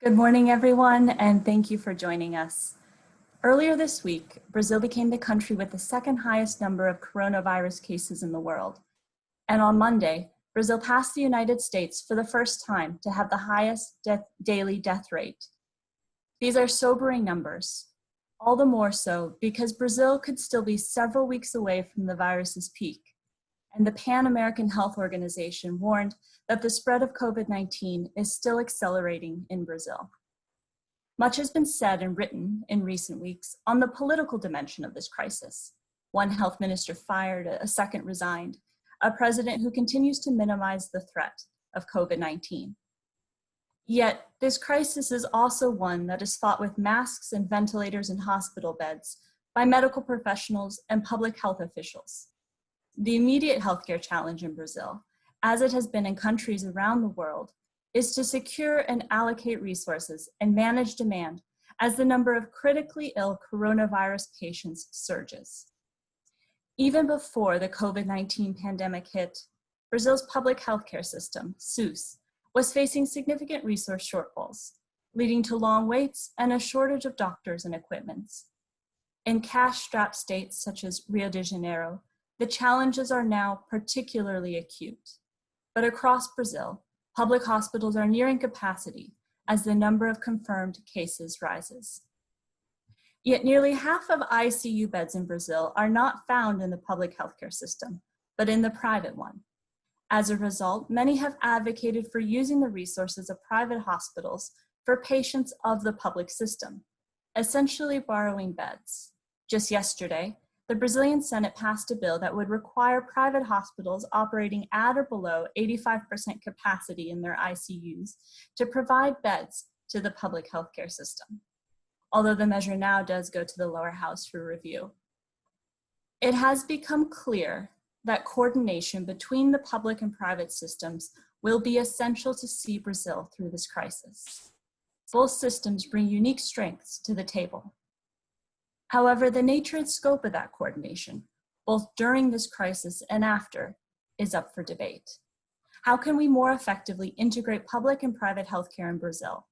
Good morning, everyone, and thank you for joining us. Earlier this week, Brazil became the country with the second highest number of coronavirus cases in the world. And on Monday, Brazil passed the United States for the first time to have the highest daily death rate. These are sobering numbers, all the more so because Brazil could still be several weeks away from the virus's peak. And the Pan American Health Organization warned that the spread of COVID-19 is still accelerating in Brazil. Much has been said and written in recent weeks on the political dimension of this crisis. One health minister fired, a second resigned, a president who continues to minimize the threat of COVID-19. Yet, this crisis is also one that is fought with masks and ventilators in hospital beds by medical professionals and public health officials. The immediate healthcare challenge in Brazil, as it has been in countries around the world, is to secure and allocate resources and manage demand as the number of critically ill coronavirus patients surges. Even before the COVID-19 pandemic hit, Brazil's public healthcare system, SUS, was facing significant resource shortfalls, leading to long waits and a shortage of doctors and equipment. In cash-strapped states such as Rio de Janeiro, the challenges are now particularly acute. But across Brazil, public hospitals are nearing capacity as the number of confirmed cases rises. Yet nearly half of ICU beds in Brazil are not found in the public healthcare system, but in the private one. As a result, many have advocated for using the resources of private hospitals for patients of the public system, essentially borrowing beds. Just yesterday, the Brazilian Senate passed a bill that would require private hospitals operating at or below 85% capacity in their ICUs to provide beds to the public healthcare system, although the measure now does go to the lower house for review. It has become clear that coordination between the public and private systems will be essential to see Brazil through this crisis. Both systems bring unique strengths to the table. However, the nature and scope of that coordination, both during this crisis and after, is up for debate. How can we more effectively integrate public and private healthcare in Brazil?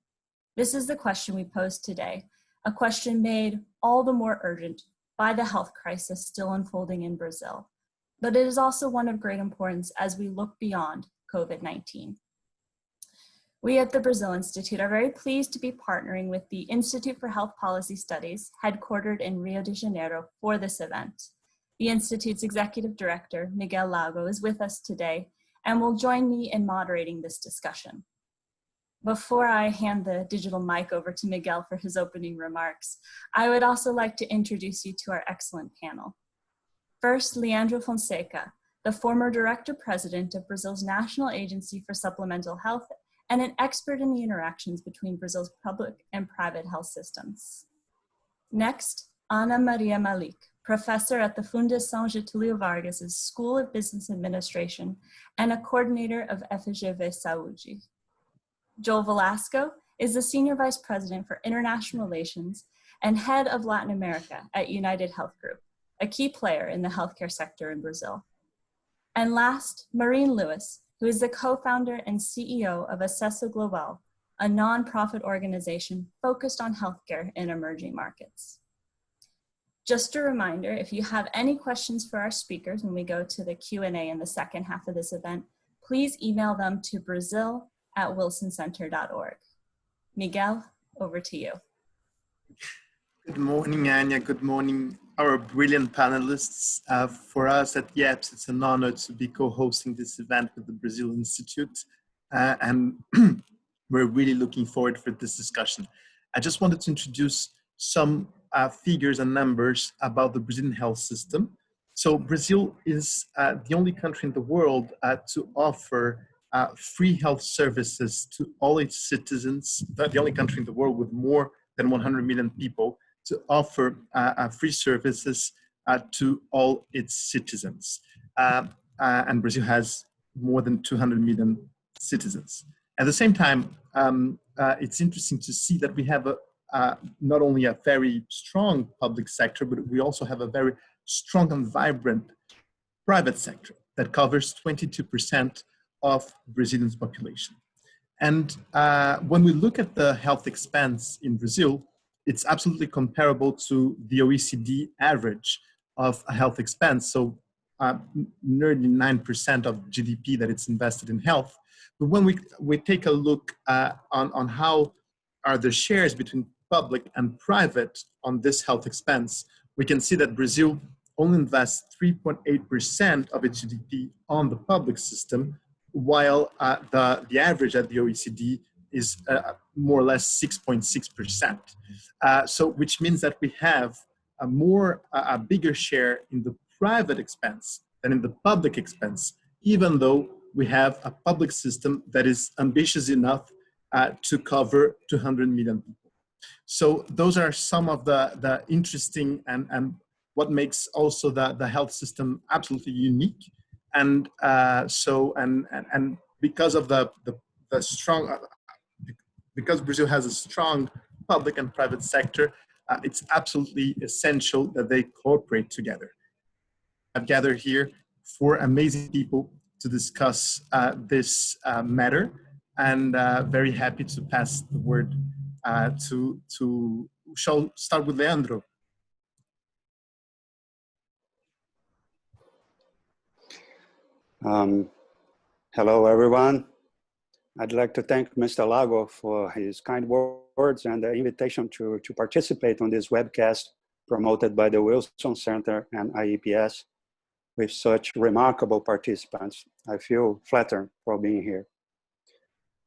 This is the question we pose today, a question made all the more urgent by the health crisis still unfolding in Brazil. But it is also one of great importance as we look beyond COVID-19. We at the Brazil Institute are very pleased to be partnering with the Institute for Health Policy Studies, headquartered in Rio de Janeiro, for this event. The Institute's Executive Director, Miguel Lago, is with us today and will join me in moderating this discussion. Before I hand the digital mic over to Miguel for his opening remarks, I would also like to introduce you to our excellent panel. First, Leandro Fonseca, the former Director-President of Brazil's National Agency for Supplemental Health and an expert in the interactions between Brazil's public and private health systems. Next, Ana Maria Malik, professor at the Fundação Getúlio Vargas' School of Business Administration and a coordinator of FGV Saúde. Joel Velasco is the Senior Vice President for International Relations and Head of Latin America at United Health Group, a key player in the healthcare sector in Brazil. And last, Maureen Lewis, who is the co-founder and CEO of Acesso Global, a nonprofit organization focused on healthcare in emerging markets. Just a reminder, if you have any questions for our speakers when we go to the Q&A in the second half of this event, please email them to brazil@wilsoncenter.org. Miguel, over to you. Good morning, Anya. Good morning, our brilliant panelists. For us at YEPS, it's an honor to be co-hosting this event with the Brazil Institute, and we're really looking forward for this discussion. I just wanted to introduce some figures and numbers about the Brazilian health system. So Brazil is the only country in the world to offer free health services to all its citizens, the only country in the world with more than 100 million people to offer free services to all its citizens. And Brazil has more than 200 million citizens. At the same time, it's interesting to see that we have not only a very strong public sector, but we also have a very strong and vibrant private sector that covers 22% of Brazilians' population. And when we look at the health expense in Brazil, it's absolutely comparable to the OECD average of a health expense. So nearly 9% of GDP that it's invested in health. But when we take a look on how are the shares between public and private on this health expense, we can see that Brazil only invests 3.8% of its GDP on the public system, while the average at the OECD is more or less 6.6%. So which means that we have a bigger share in the private expense than in the public expense, even though we have a public system that is ambitious enough to cover 200 million people. So those are some of the interesting and what makes also the health system absolutely unique. And and because of the strong, because Brazil has a strong public and private sector, it's absolutely essential that they cooperate together. I've gathered here 4 amazing people to discuss this matter, and very happy to pass the word shall start with Leandro. Hello, everyone. I'd like to thank Mr. Lago for his kind words and the invitation to participate on this webcast promoted by the Wilson Center and IEPS with such remarkable participants. I feel flattered for being here.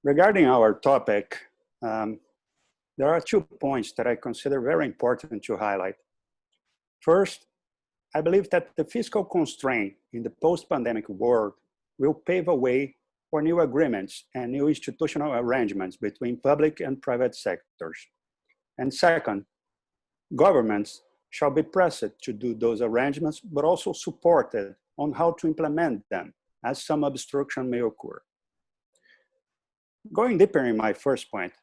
Regarding our topic, there are 2 points that I consider very important to highlight. First, I believe that the fiscal constraint in the post-pandemic world will pave a way for new agreements and new institutional arrangements between public and private sectors. And second, governments shall be pressed to do those arrangements, but also supported on how to implement them, as some obstruction may occur. Going deeper in my first point,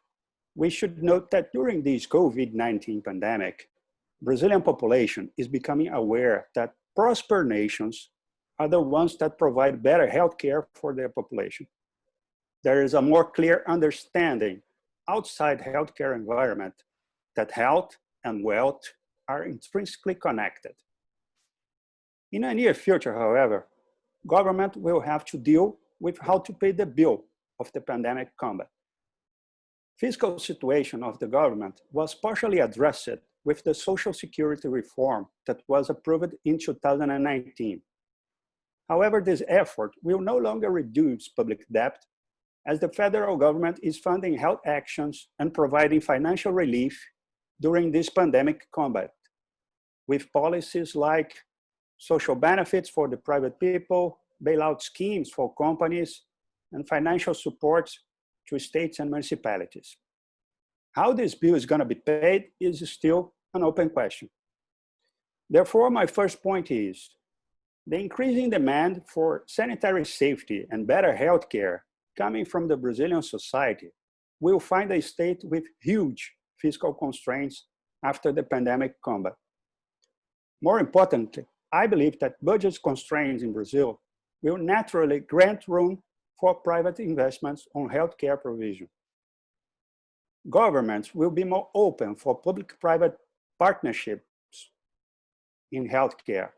we should note that during this COVID-19 pandemic, Brazilian population is becoming aware that prosperous nations are the ones that provide better healthcare for their population. There is a more clear understanding outside healthcare environment that health and wealth are intrinsically connected. In the near future, however, government will have to deal with how to pay the bill of the pandemic combat. Fiscal situation of the government was partially addressed with the Social Security reform that was approved in 2019. However, this effort will no longer reduce public debt, as the federal government is funding health actions and providing financial relief during this pandemic combat, with policies like social benefits for the private people, bailout schemes for companies, and financial support to states and municipalities. How this bill is going to be paid is still an open question. Therefore, my first point is the increasing demand for sanitary safety and better healthcare coming from the Brazilian society will find a state with huge fiscal constraints after the pandemic combat. More importantly, I believe that budget constraints in Brazil will naturally grant room for private investments on healthcare provision. Governments will be more open for public-private partnerships in healthcare.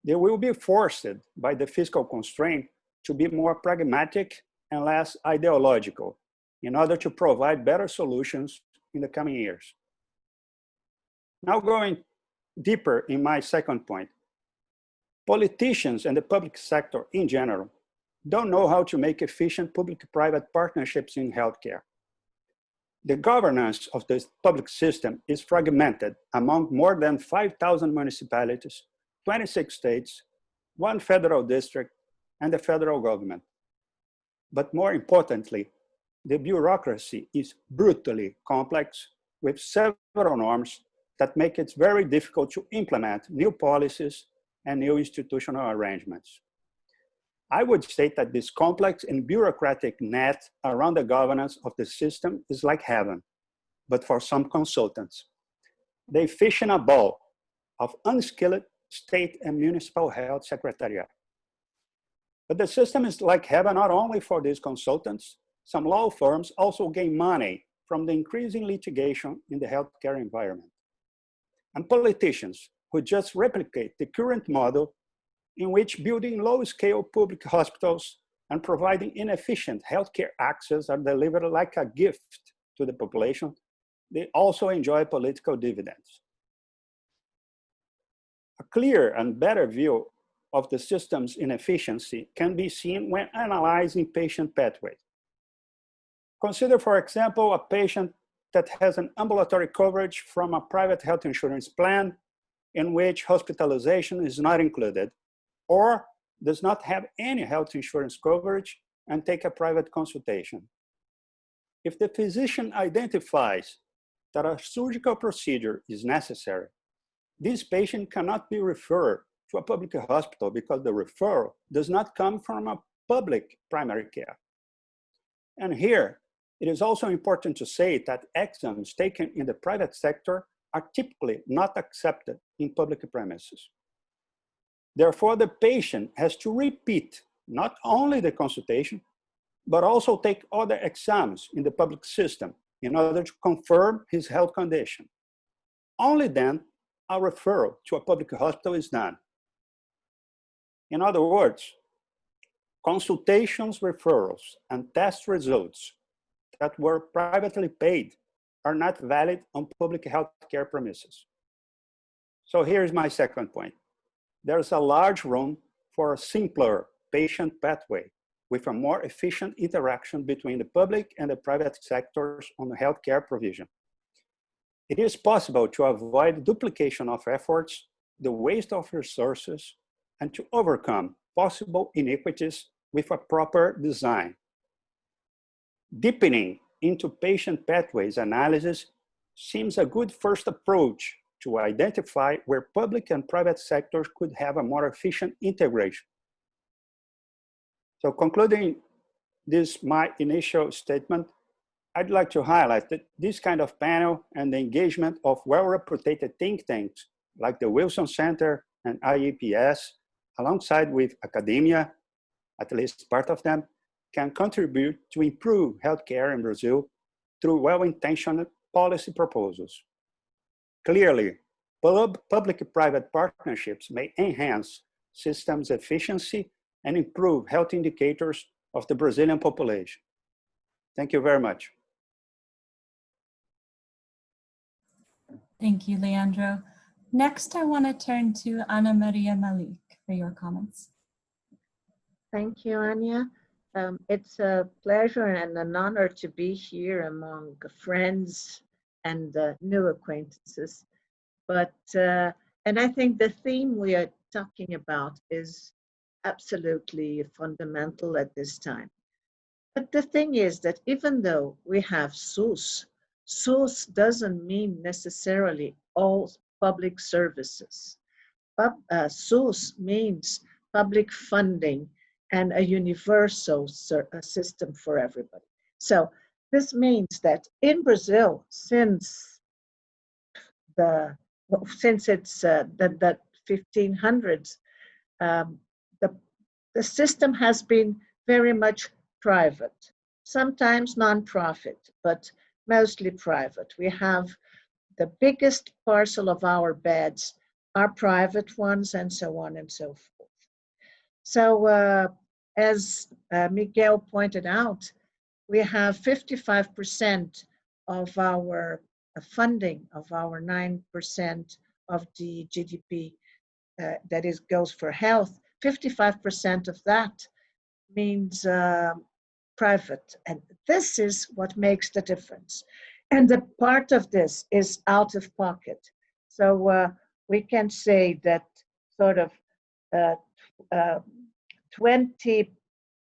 They will be forced by the fiscal constraint to be more pragmatic and less ideological in order to provide better solutions in the coming years. Now going deeper in my second point, politicians and the public sector in general don't know how to make efficient public-private partnerships in healthcare. The governance of the public system is fragmented among more than 5,000 municipalities, 26 states, 1 federal district, and the federal government. But more importantly, the bureaucracy is brutally complex with several norms that make it very difficult to implement new policies and new institutional arrangements. I would state that this complex and bureaucratic net around the governance of the system is like heaven, but for some consultants. They fish in a bowl of unskilled state and municipal health secretariat. But the system is like heaven not only for these consultants, some law firms also gain money from the increasing litigation in the healthcare environment. And politicians who just replicate the current model in which building low-scale public hospitals and providing inefficient healthcare access are delivered like a gift to the population, they also enjoy political dividends. A clear and better view of the system's inefficiency can be seen when analyzing patient pathways. Consider, for example, a patient that has an ambulatory coverage from a private health insurance plan in which hospitalization is not included, or does not have any health insurance coverage and take a private consultation. If the physician identifies that a surgical procedure is necessary, this patient cannot be referred to a public hospital because the referral does not come from a public primary care. And here, it is also important to say that exams taken in the private sector are typically not accepted in public premises. Therefore, the patient has to repeat not only the consultation, but also take other exams in the public system in order to confirm his health condition. Only then, a referral to a public hospital is done. In other words, consultations, referrals, and test results that were privately paid are not valid on public healthcare premises. So here's my second point. There's a large room for a simpler patient pathway with a more efficient interaction between the public and the private sectors on the healthcare provision. It is possible to avoid duplication of efforts, the waste of resources, and to overcome possible inequities with a proper design. Deepening into patient pathways analysis seems a good first approach to identify where public and private sectors could have a more efficient integration. So concluding this, my initial statement, I'd like to highlight that this kind of panel and the engagement of well-reputed think tanks like the Wilson Center and IEPS, alongside with academia, at least part of them, can contribute to improve healthcare in Brazil through well-intentioned policy proposals. Clearly, public-private partnerships may enhance systems efficiency and improve health indicators of the Brazilian population. Thank you very much. Thank you, Leandro. Next, I want to turn to Ana Maria Malik for your comments. Thank you, Anya. It's a pleasure and an honor to be here among friends and new acquaintances. But, and I think the theme we are talking about is absolutely fundamental at this time. But the thing is that even though we have SUS, SUS doesn't mean necessarily all public services. SUS means public funding and a universal system for everybody. So this means that in Brazil, since it's the 1500s, the system has been very much private, sometimes non-profit, but mostly private. We have the biggest parcel of our beds are private ones, and so on and so forth. So as Miguel pointed out, we have 55% of our funding, of our 9% of the GDP that goes for health. 55% of that means private, and this is what makes the difference. And the part of this is out of pocket. So we can say that sort of 20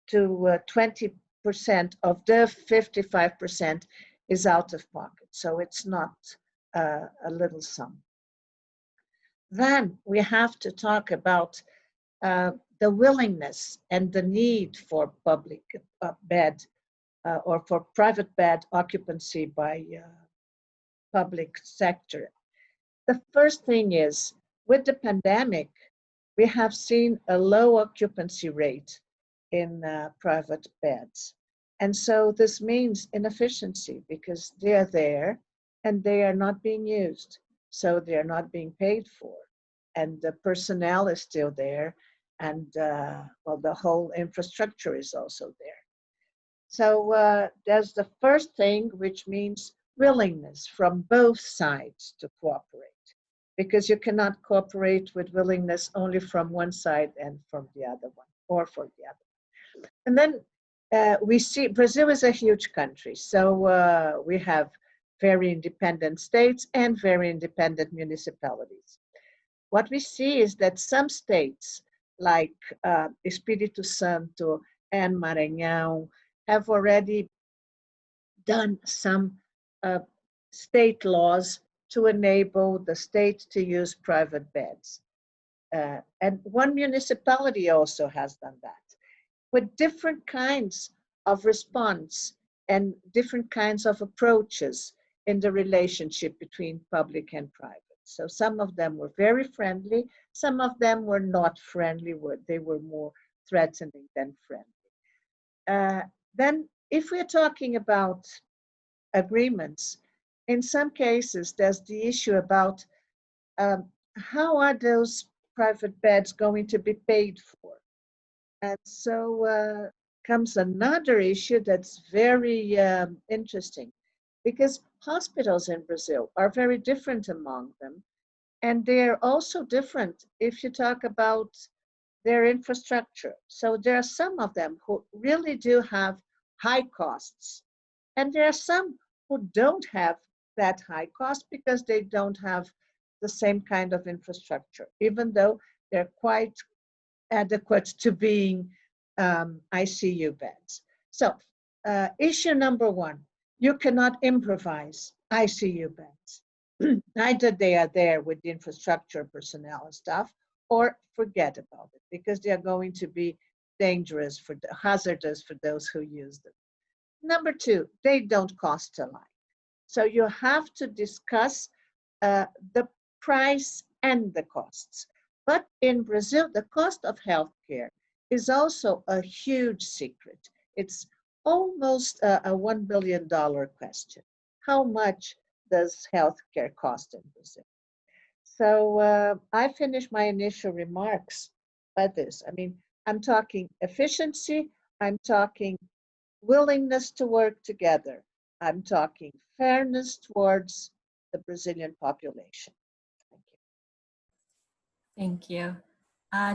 to 20% of the 55% is out of pocket. So it's not a little sum. Then we have to talk about the willingness and the need for public bed or for private bed occupancy by public sector. The first thing is, with the pandemic, we have seen a low occupancy rate in private beds. And so this means inefficiency because they are there and they are not being used. So they are not being paid for. And the personnel is still there. And well, the whole infrastructure is also there. So there's the first thing, which means willingness from both sides to cooperate. Because you cannot cooperate with willingness only from one side and from the other one, or for the other. And then we see Brazil is a huge country, so we have very independent states and very independent municipalities. What we see is that some states, like Espírito Santo and Maranhão, have already done some state laws to enable the state to use private beds. And one municipality also has done that, with different kinds of response and different kinds of approaches in the relationship between public and private. So some of them were very friendly, some of them were not friendly, they were more threatening than friendly. Then if we're talking about agreements, in some cases there's the issue about how are those private beds going to be paid for? And so comes another issue that's very interesting, because hospitals in Brazil are very different among them. And they're also different if you talk about their infrastructure. So there are some of them who really do have high costs. And there are some who don't have that high cost because they don't have the same kind of infrastructure, even though they're quite adequate to being ICU beds. So issue number one, you cannot improvise ICU beds. Either they are there with the infrastructure, personnel and stuff, or forget about it because they are going to be dangerous, hazardous for those who use them. Number two, they don't cost a lot. So you have to discuss the price and the costs. But in Brazil, the cost of healthcare is also a huge secret. It's almost a $1 billion question. How much does healthcare cost in Brazil? So I finished my initial remarks by this. I mean, I'm talking efficiency, I'm talking willingness to work together, I'm talking fairness towards the Brazilian population. Thank you.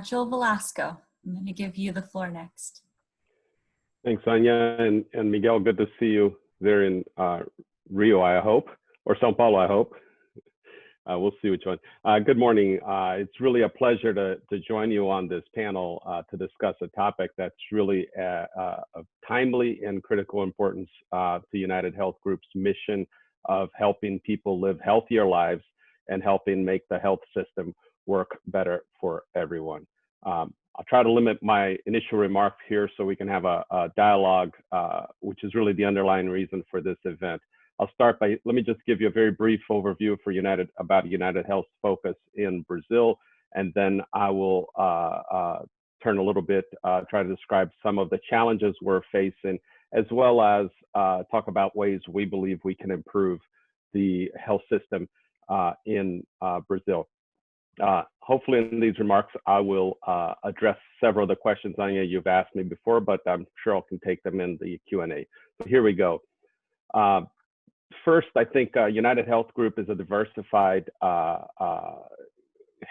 Joel Velasco, I'm going to give you the floor next. Thanks, Anya, and Miguel, good to see you there in Rio, I hope, or Sao Paulo, I hope. We'll see which one. Good morning. It's really a pleasure to join you on this panel to discuss a topic that's really of timely and critical importance to United Health Group's mission of helping people live healthier lives and helping make the health system work better for everyone. I'll try to limit my initial remarks here so we can have a dialogue, which is really the underlying reason for this event. I'll start by, let me just give you a very brief overview for about United Health's focus in Brazil, and then I will turn a little bit, try to describe some of the challenges we're facing, as well as talk about ways we believe we can improve the health system in Brazil. Hopefully in these remarks, I will address several of the questions, Anya, you've asked me before, but I'm sure I can take them in the Q&A. So here we go. First, I think United Health Group is a diversified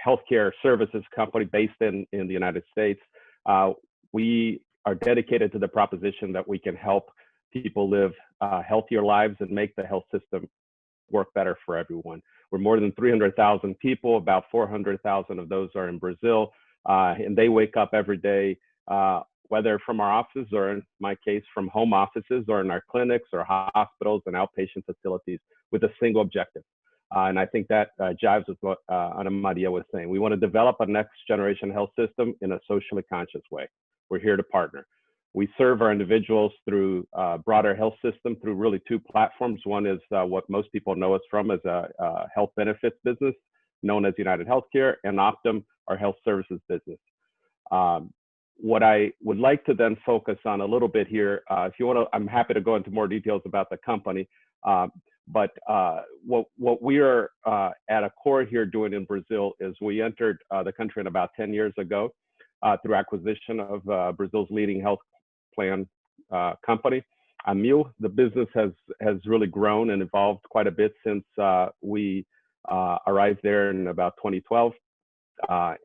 healthcare services company based in the United States. We are dedicated to the proposition that we can help people live healthier lives and make the health system work better for everyone. We're more than 300,000 people, about 400,000 of those are in Brazil, and they wake up every day, whether from our offices or in my case, from home offices or in our clinics or hospitals and outpatient facilities with a single objective. And I think that jives with what Ana Maria was saying. We want to develop a next generation health system in a socially conscious way. We're here to partner. We serve our individuals through broader health system through really two platforms. One is what most people know us from as a health benefits business known as United Healthcare, and Optum, our health services business. what I would like to then focus on a little bit here, if you want to, I'm happy to go into more details about the company. But what we are at a core here doing in Brazil is we entered the country in about 10 years ago through acquisition of Brazil's leading health plan company, Amil. The business has really grown and evolved quite a bit since we arrived there in about 2012.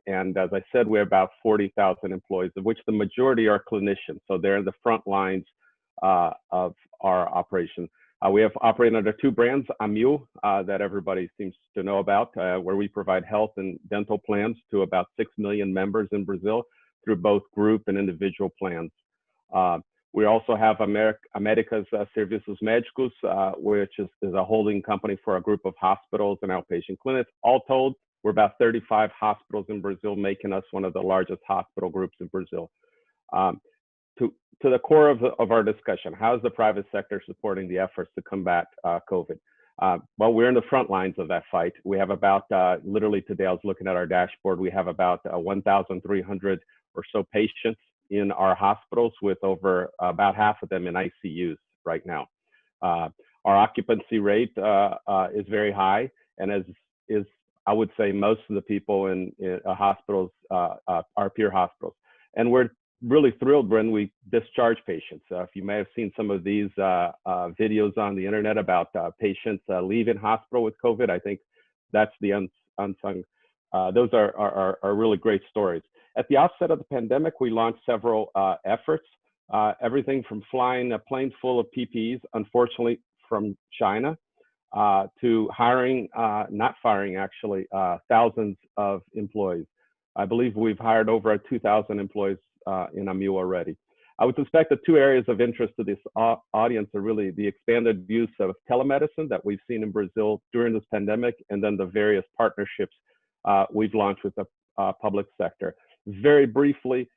And as I said, we have about 40,000 employees, of which the majority are clinicians. So they're in the front lines of our operation. We have operated under two brands, Amil, that everybody seems to know about, where we provide health and dental plans to about 6 million members in Brazil through both group and individual plans. We also have America's Serviços Médicos, which is a holding company for a group of hospitals and outpatient clinics. All told, we're about 35 hospitals in Brazil, making us one of the largest hospital groups in Brazil. To the core of our discussion, how is the private sector supporting the efforts to combat COVID? Well, we're in the front lines of that fight. We have about, literally today I was looking at our dashboard, we have about 1,300 or so patients in our hospitals, with over about half of them in ICUs right now. Our occupancy rate is very high, and as is, I would say, most of the people in hospitals are peer hospitals. And we're really thrilled when we discharge patients. If you may have seen some of these videos on the internet about patients leaving hospital with COVID, I think that's the unsung. Those are really great stories. At the outset of the pandemic, we launched several efforts, everything from flying a plane full of PPEs, unfortunately from China, to hiring, not firing actually, thousands of employees. I believe we've hired over 2,000 employees in Amil already. I would suspect the two areas of interest to this audience are really the expanded use of telemedicine that we've seen in Brazil during this pandemic, and then the various partnerships we've launched with the public sector. Very briefly,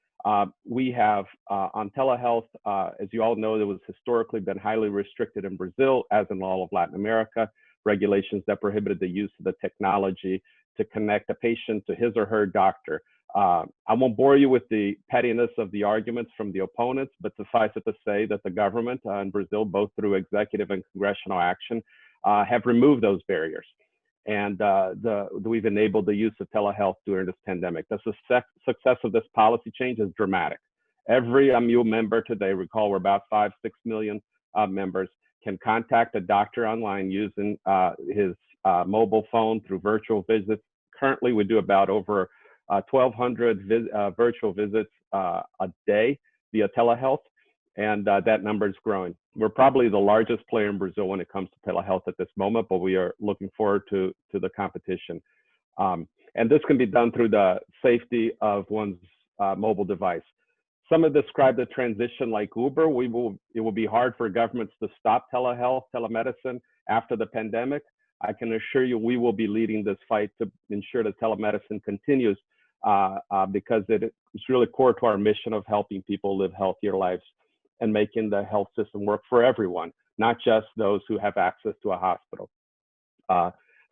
we have on telehealth, as you all know, there was historically been highly restricted in Brazil, as in all of Latin America, regulations that prohibited the use of the technology to connect a patient to his or her doctor. I won't bore you with the pettiness of the arguments from the opponents, but suffice it to say that the government in Brazil, both through executive and congressional action, have removed those barriers. And we've enabled the use of telehealth during this pandemic. The success of this policy change is dramatic. Every Amil member today, recall we're about 5-6 million members, can contact a doctor online using his mobile phone through virtual visits. Currently, we do about over 1,200 virtual visits a day via telehealth, and that number is growing. We're probably the largest player in Brazil when it comes to telehealth at this moment, but we are looking forward to the competition. And this can be done through the safety of one's mobile device. Some have described the transition like Uber. It will be hard for governments to stop telehealth, telemedicine after the pandemic. I can assure you we will be leading this fight to ensure that telemedicine continues because it's really core to our mission of helping people live healthier lives and making the health system work for everyone, not just those who have access to a hospital.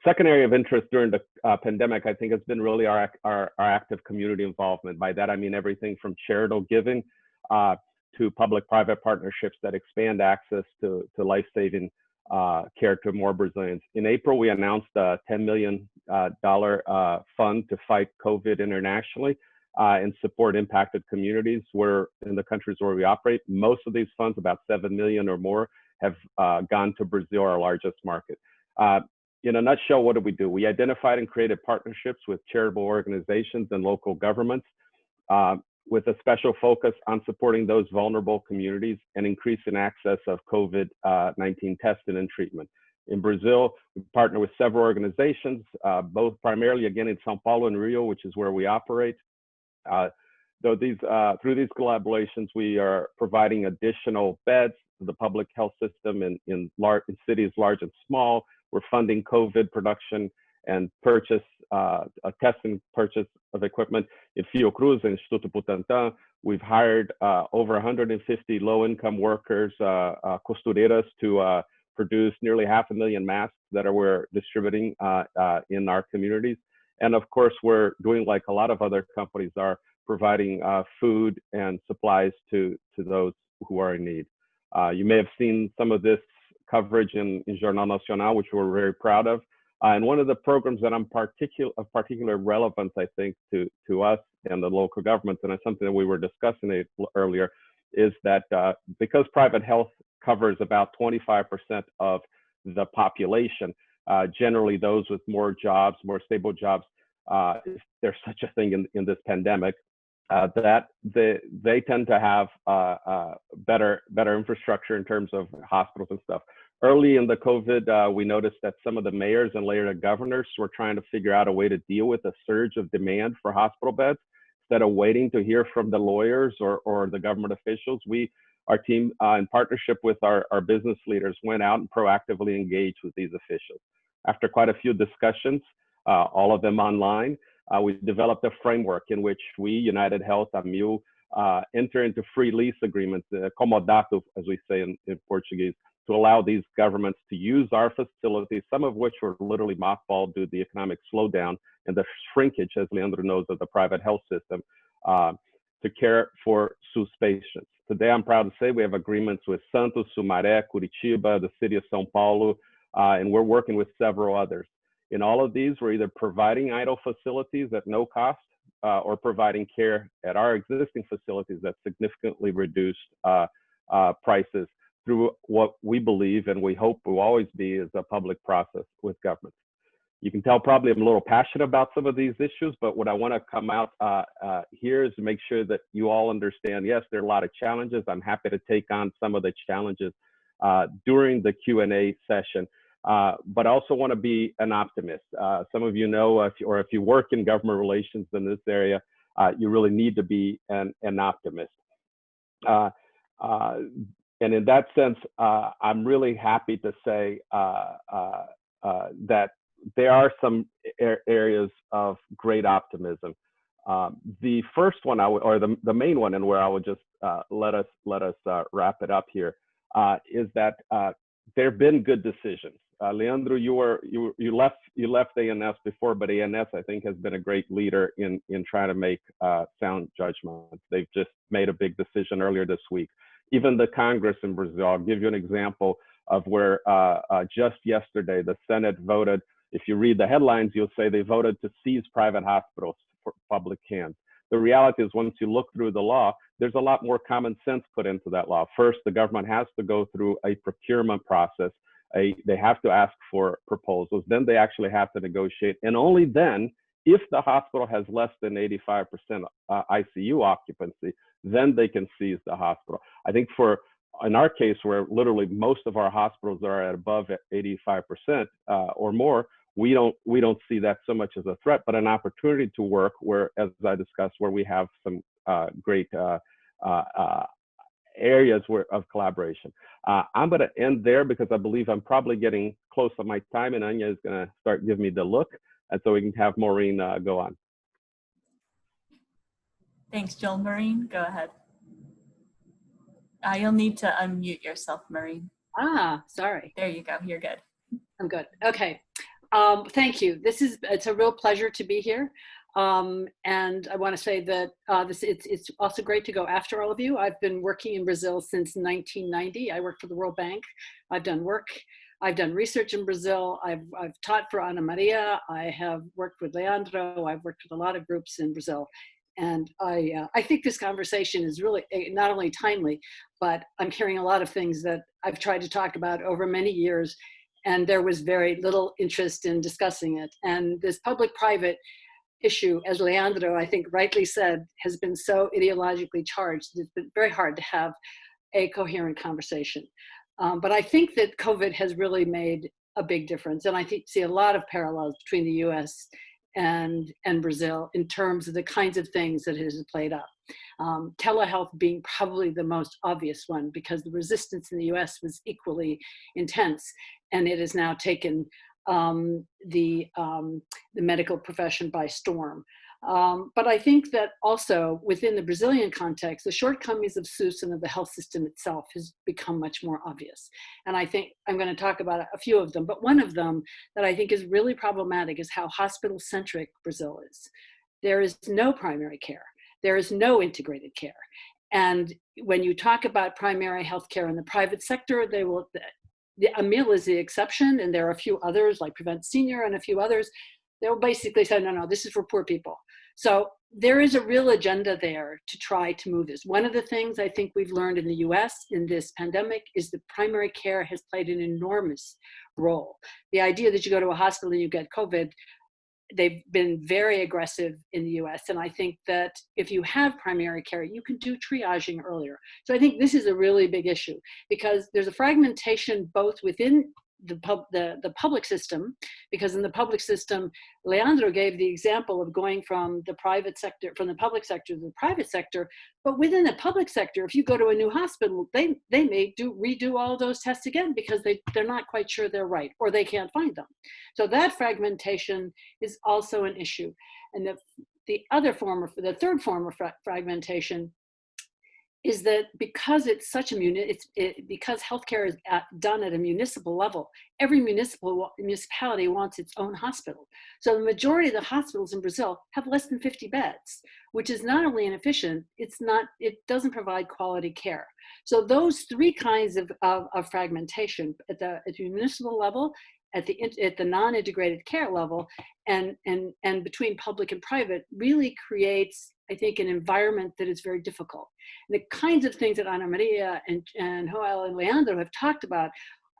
Second area of interest during the pandemic, I think, has been really our active community involvement. By that, I mean everything from charitable giving to public-private partnerships that expand access to life-saving care to more Brazilians. In April, we announced a $10 million fund to fight COVID internationally and support impacted communities where in the countries where we operate. Most of these funds, about 7 million or more, have gone to Brazil, our largest market. In a nutshell, what do? We identified and created partnerships with charitable organizations and local governments with a special focus on supporting those vulnerable communities and increasing access of COVID-19 testing and treatment. In Brazil, we partner with several organizations, both primarily, again, in São Paulo and Rio, which is where we operate. Through these collaborations, we are providing additional beds to the public health system in cities large and small. We're funding COVID production and purchase, testing purchase of equipment. In Fiocruz and Instituto Butantan, we've hired over 150 low-income workers, costureiras, to produce nearly 500,000 masks that we're distributing in our communities. And of course, we're doing like a lot of other companies are, providing food and supplies to those who are in need. You may have seen some of this coverage in Jornal Nacional, which we're very proud of. And one of the programs that of particular relevance, I think, to us and the local governments, and it's something that we were discussing earlier, is that because private health covers about 25% of the population, generally those with more jobs, more stable jobs, if there's such a thing in this pandemic, that they tend to have better infrastructure in terms of hospitals and stuff. Early in the COVID, we noticed that some of the mayors and later the governors were trying to figure out a way to deal with a surge of demand for hospital beds. Instead of waiting to hear from the lawyers or the government officials, our team, in partnership with our business leaders, went out and proactively engaged with these officials. After quite a few discussions, all of them online, we developed a framework in which we, United Health, AMIL, enter into free lease agreements, comodato, as we say in Portuguese, to allow these governments to use our facilities, some of which were literally mothballed due to the economic slowdown and the shrinkage, as Leandro knows, of the private health system, to care for SUS patients. Today, I'm proud to say we have agreements with Santos, Sumaré, Curitiba, the city of São Paulo, and we're working with several others. In all of these, we're either providing idle facilities at no cost or providing care at our existing facilities at significantly reduced prices through what we believe and we hope will always be is a public process with governments. You can tell probably I'm a little passionate about some of these issues, but what I want to come out here is to make sure that you all understand, yes, there are a lot of challenges. I'm happy to take on some of the challenges during the Q&A session. But I also want to be an optimist. Some of you know, if you work in government relations in this area, you really need to be an optimist. And in that sense, I'm really happy to say that there are some areas of great optimism. The first one, or the main one, and where I would just let us wrap it up here, is that there have been good decisions. Leandro, you left ANS before, but ANS I think has been a great leader in trying to make sound judgments. They've just made a big decision earlier this week. Even the Congress in Brazil, I'll give you an example of where just yesterday the Senate voted. If you read the headlines, you'll say they voted to seize private hospitals for public hands. The reality is, once you look through the law, there's a lot more common sense put into that law. First, the government has to go through a procurement process. They have to ask for proposals. Then they actually have to negotiate. And only then, if the hospital has less than 85% ICU occupancy, then they can seize the hospital. I think in our case, where literally most of our hospitals are at above 85% or more, we don't see that so much as a threat, but an opportunity to work where, as I discussed, where we have some great areas of collaboration. I'm going to end there because I believe I'm probably getting close to my time, and Anya is going to start giving me the look, and so we can have Maureen go on. Thanks, Joel. Maureen, go ahead. You'll need to unmute yourself, Maureen. Sorry. There you go. You're good. I'm good. Okay. Thank you. It's a real pleasure to be here. And I want to say that it's also great to go after all of you. I've been working in Brazil since 1990. I work for the World Bank. I've done research in Brazil. I've taught for Ana Maria. I have worked with Leandro. I've worked with a lot of groups in Brazil. And I think this conversation is really not only timely, but I'm hearing a lot of things that I've tried to talk about over many years, and there was very little interest in discussing it. And this public-private issue, as Leandro, I think, rightly said, has been so ideologically charged. It's been very hard to have a coherent conversation. But I think that COVID has really made a big difference. And I see a lot of parallels between the US and Brazil in terms of the kinds of things that it has played up. Telehealth being probably the most obvious one, because the resistance in the US was equally intense, and it has now taken the medical profession by storm. But I think that also within the Brazilian context, the shortcomings of SUS and of the health system itself has become much more obvious. And I think I'm going to talk about a few of them, but one of them that I think is really problematic is how hospital-centric Brazil is. There is no primary care. there is no integrated care. And when you talk about primary health care in the private sector, they will, the Amil is the exception, and there are a few others like Prevent Senior and a few others. They'll basically say, no, this is for poor people. So there is a real agenda there to try to move this. One of the things I think we've learned in the US in this pandemic is that primary care has played an enormous role. The idea that you go to a hospital and you get COVID, they've been very aggressive in the US. And I think that if you have primary care, you can do triaging earlier. So I think this is a really big issue because there's a fragmentation both within the public system, because in the public system, Leandro gave the example of going from the private sector, from the public sector to the private sector. But within the public sector, if you go to a new hospital, they may redo all those tests again because they're not quite sure they're right, or they can't find them. So that fragmentation is also an issue. And the third form of fragmentation is that because it's such a because healthcare is done at a municipal level, every municipality wants its own hospital. So the majority of the hospitals in Brazil have less than 50 beds, which is not only inefficient, it doesn't provide quality care. So those three kinds of fragmentation at the municipal level, at the non-integrated care level, and between public and private really creates, I think, an environment that is very difficult. And the kinds of things that Ana Maria and Joel and Leandro have talked about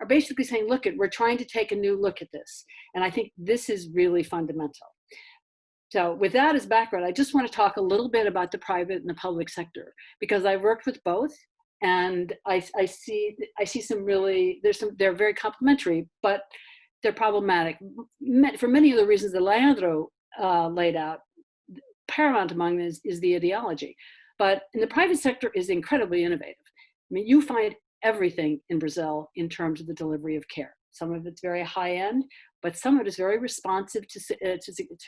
are basically saying, look, we're trying to take a new look at this. And I think this is really fundamental. So with that as background, I just want to talk a little bit about the private and the public sector, because I've worked with both. And I see some really, they're very complementary, but they're problematic for many of the reasons that Leandro laid out. Paramount among them is the ideology. But in the private sector is incredibly innovative. I mean, you find everything in Brazil in terms of the delivery of care. Some of it's very high end, but some of it is very responsive to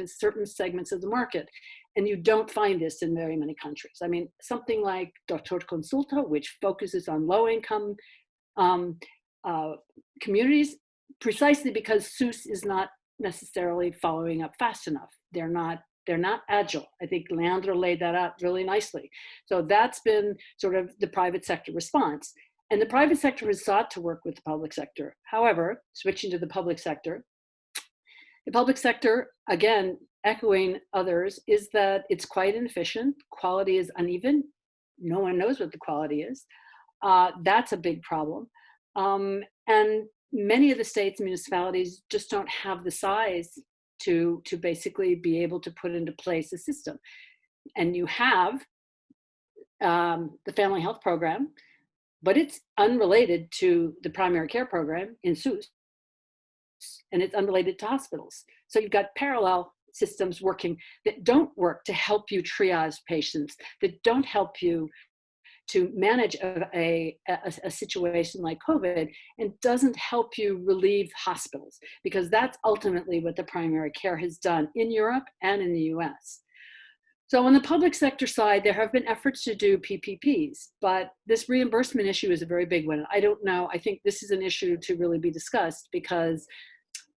certain segments of the market. And you don't find this in very many countries. I mean, something like Dr. Consulta, which focuses on low income communities, precisely because SUS is not necessarily following up fast enough. They're not agile. I think Leandro laid that out really nicely. So that's been sort of the private sector response. And the private sector has sought to work with the public sector. However, switching to the public sector, again, echoing others, is that it's quite inefficient. Quality is uneven. No one knows what the quality is. That's a big problem. And many of the states and municipalities just don't have the size to basically be able to put into place a system. And you have the family health program, but it's unrelated to the primary care program in SUS, and it's unrelated to hospitals. So you've got parallel systems working that don't work to help you triage patients, that don't help you to manage a situation like COVID, and doesn't help you relieve hospitals, because that's ultimately what the primary care has done in Europe and in the US. So on the public sector side, there have been efforts to do PPPs, but this reimbursement issue is a very big one. I don't know, I think this is an issue to really be discussed, because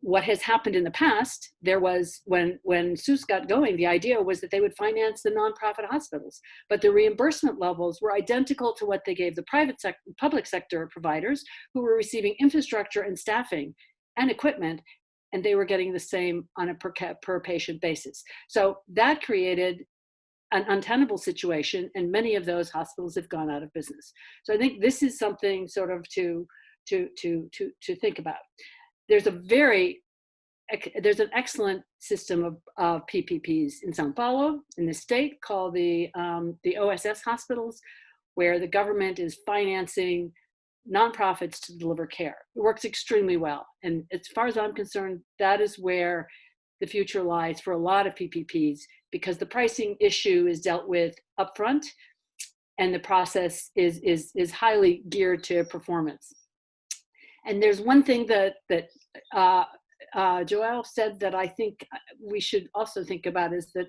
what has happened in the past, there was, when SUS got going, the idea was that they would finance the nonprofit hospitals, but the reimbursement levels were identical to what they gave the public sector providers, who were receiving infrastructure and staffing and equipment, and they were getting the same on a per patient basis. So that created an untenable situation, and many of those hospitals have gone out of business. So I think this is something sort of to think about. There's an excellent system of PPPs in Sao Paulo, in the state, called the OSS hospitals, where the government is financing nonprofits to deliver care. It works extremely well. And as far as I'm concerned, that is where the future lies for a lot of PPPs, because the pricing issue is dealt with upfront, and the process is highly geared to performance. And there's one thing that Joel said that I think we should also think about, is that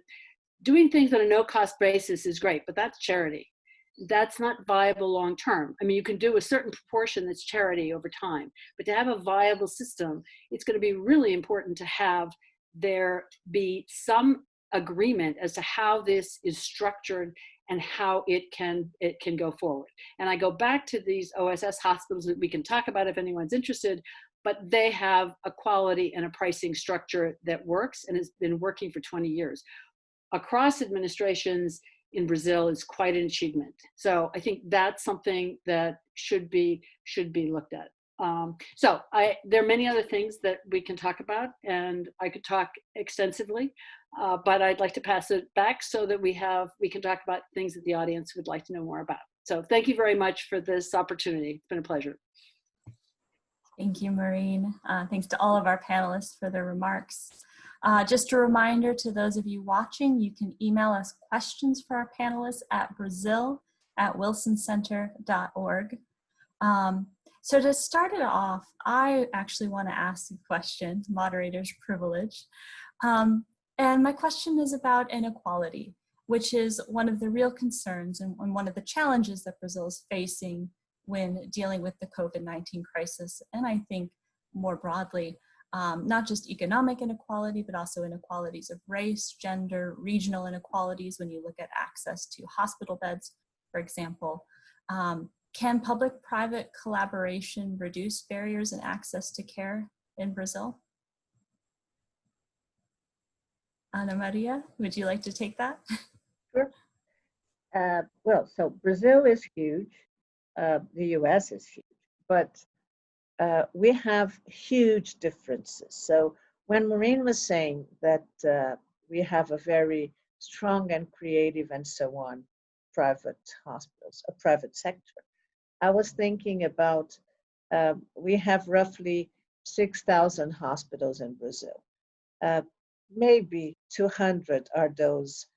doing things on a no-cost basis is great, but that's charity. That's not viable long-term. I mean, you can do a certain proportion that's charity over time, but to have a viable system, it's going to be really important to have there be some agreement as to how this is structured and how it can go forward. And I go back to these OSS hospitals that we can talk about if anyone's interested, but they have a quality and a pricing structure that works and has been working for 20 years. Across administrations in Brazil is quite an achievement. So I think that's something that should be looked at. There are many other things that we can talk about, and I could talk extensively, but I'd like to pass it back so that we can talk about things that the audience would like to know more about. So thank you very much for this opportunity. It's been a pleasure. Thank you, Maureen. Thanks to all of our panelists for their remarks. Just a reminder to those of you watching, you can email us questions for our panelists at brazil@wilsoncenter.org. So to start it off, I actually want to ask a question, moderator's privilege. And my question is about inequality, which is one of the real concerns and one of the challenges that Brazil is facing when dealing with the COVID-19 crisis. And I think more broadly, not just economic inequality, but also inequalities of race, gender, regional inequalities when you look at access to hospital beds, for example. Can public-private collaboration reduce barriers and access to care in Brazil? Ana Maria, would you like to take that? Sure. Well, so Brazil is huge. The US is huge, but we have huge differences. So when Maureen was saying that we have a very strong and creative and so on private hospitals, a private sector, I was thinking about we have roughly 6,000 hospitals in Brazil. Maybe 200 are those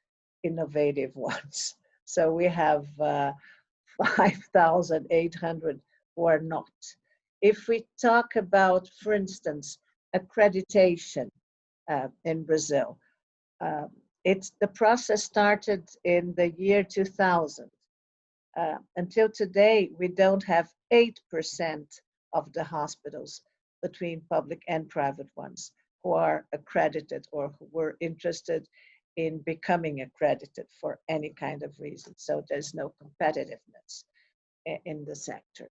innovative ones. So we have 5,800 who are not. If we talk about, for instance, accreditation in Brazil, the process started in the year 2000. Until today, we don't have 8% of the hospitals between public and private ones who are accredited or who were interested in becoming accredited for any kind of reason. So there's no competitiveness in the sector.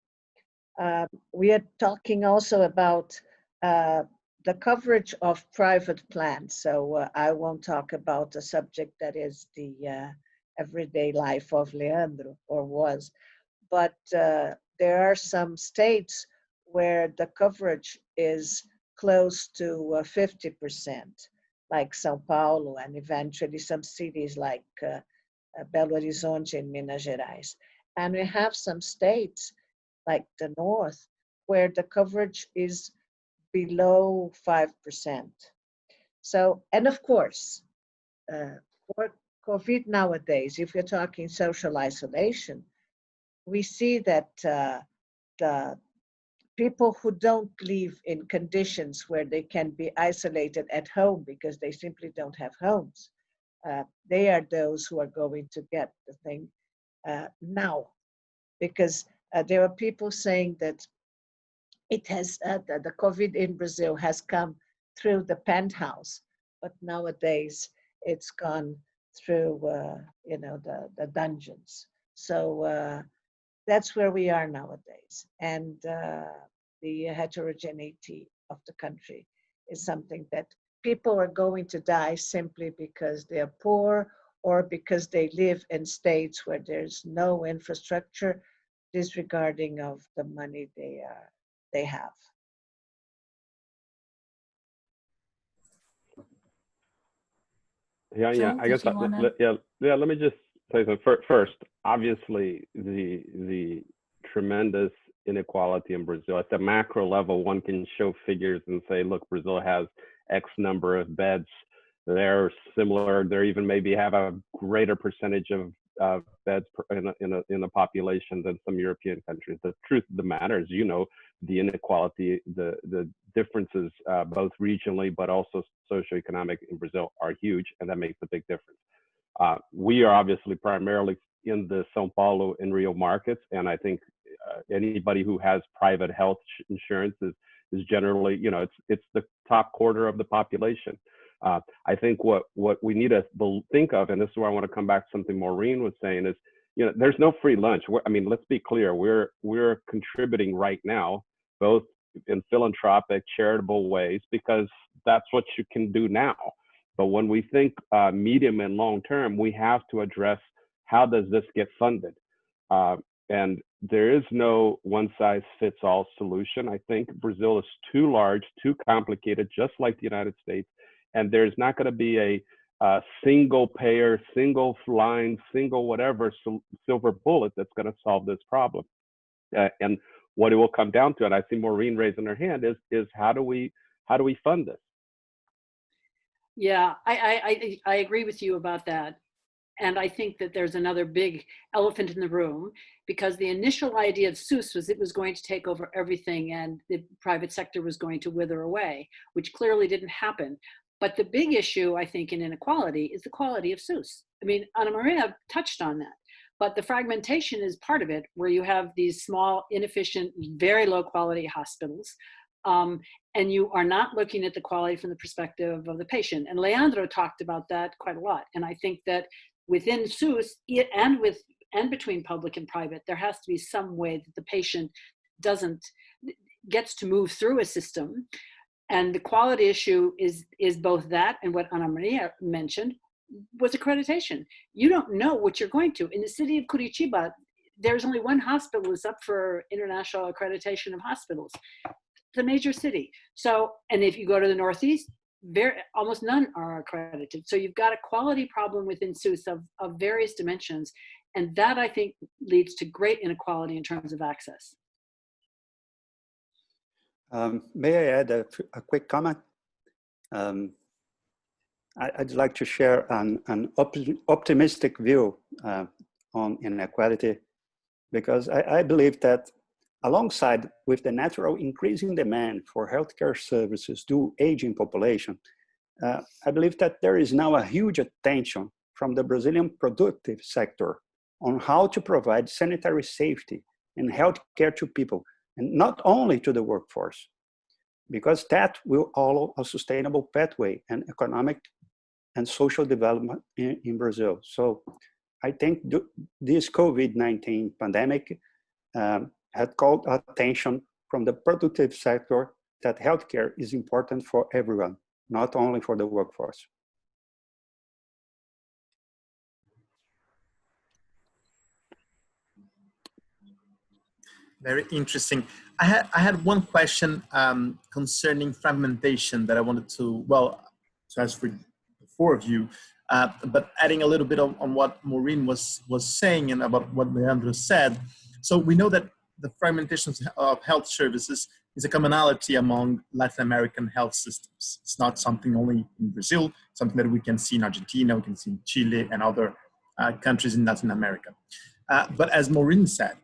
We are talking also about the coverage of private plans. So I won't talk about a subject that is the everyday life of Leandro, or was, but there are some states where the coverage is close to 50%, like São Paulo, and eventually some cities like Belo Horizonte in Minas Gerais. And we have some states like the North where the coverage is below 5%. So, and of course, for COVID nowadays, if you're talking social isolation, we see that the people who don't live in conditions where they can be isolated at home because they simply don't have homes, they are those who are going to get the thing now. Because there are people saying that it has the COVID in Brazil has come through the penthouse, but nowadays it's gone through the dungeons. So that's where we are nowadays, and the heterogeneity of the country is something that people are going to die simply because they are poor or because they live in states where there's no infrastructure, disregarding of the money they have. Yeah, Joel, I guess, let me just say something. First, obviously, the tremendous inequality in Brazil. At the macro level, one can show figures and say, look, Brazil has X number of beds. They're similar. They even maybe have a greater percentage of beds in a population than some European countries. The truth of the matter is, the inequality, the differences, both regionally but also socioeconomic in Brazil are huge, and that makes a big difference. We are obviously primarily in the São Paulo and Rio markets, and I think anybody who has private health insurance is generally, it's the top quarter of the population. I think what we need to think of, and this is where I want to come back to something Maureen was saying, is, you know, there's no free lunch. I mean, let's be clear. We're contributing right now, both in philanthropic, charitable ways, because that's what you can do now. But when we think medium and long term, we have to address, how does this get funded? And there is no one size fits all solution. I think Brazil is too large, too complicated, just like the United States. And there's not going to be a single payer, single line, single whatever silver bullet that's going to solve this problem. And what it will come down to, and I see Maureen raising her hand, is how do we fund this? Yeah, I agree with you about that. And I think that there's another big elephant in the room, because the initial idea of SUS was it was going to take over everything and the private sector was going to wither away, which clearly didn't happen. But the big issue, I think, in inequality is the quality of SUS. I mean, Ana Maria touched on that, but the fragmentation is part of it, where you have these small, inefficient, very low quality hospitals. And you are not looking at the quality from the perspective of the patient. And Leandro talked about that quite a lot. And I think that within SUS and between public and private, there has to be some way that the patient gets to move through a system. And the quality issue is both that and what Ana Maria mentioned was accreditation. You don't know what you're going to. In the city of Curitiba, there's only one hospital that's up for international accreditation of hospitals. It's a major city. So, and if you go to the Northeast, almost none are accredited. So you've got a quality problem within SUS of various dimensions. And that, I think, leads to great inequality in terms of access. May I add a quick comment? I'd like to share an optimistic view on inequality, because I believe that alongside with the natural increasing demand for healthcare services due aging population, I believe that there is now a huge attention from the Brazilian productive sector on how to provide sanitary safety and healthcare to people, and not only to the workforce, because that will allow a sustainable pathway and economic and social development in Brazil. So I think this COVID-19 pandemic had called attention from the productive sector that healthcare is important for everyone, not only for the workforce. Very interesting. I had one question concerning fragmentation that I wanted to ask for the four of you, but adding a little bit on what Maureen was saying and about what Leandro said. So we know that the fragmentation of health services is a commonality among Latin American health systems. It's not something only in Brazil, something that we can see in Argentina, we can see in Chile and other countries in Latin America. But as Maureen said,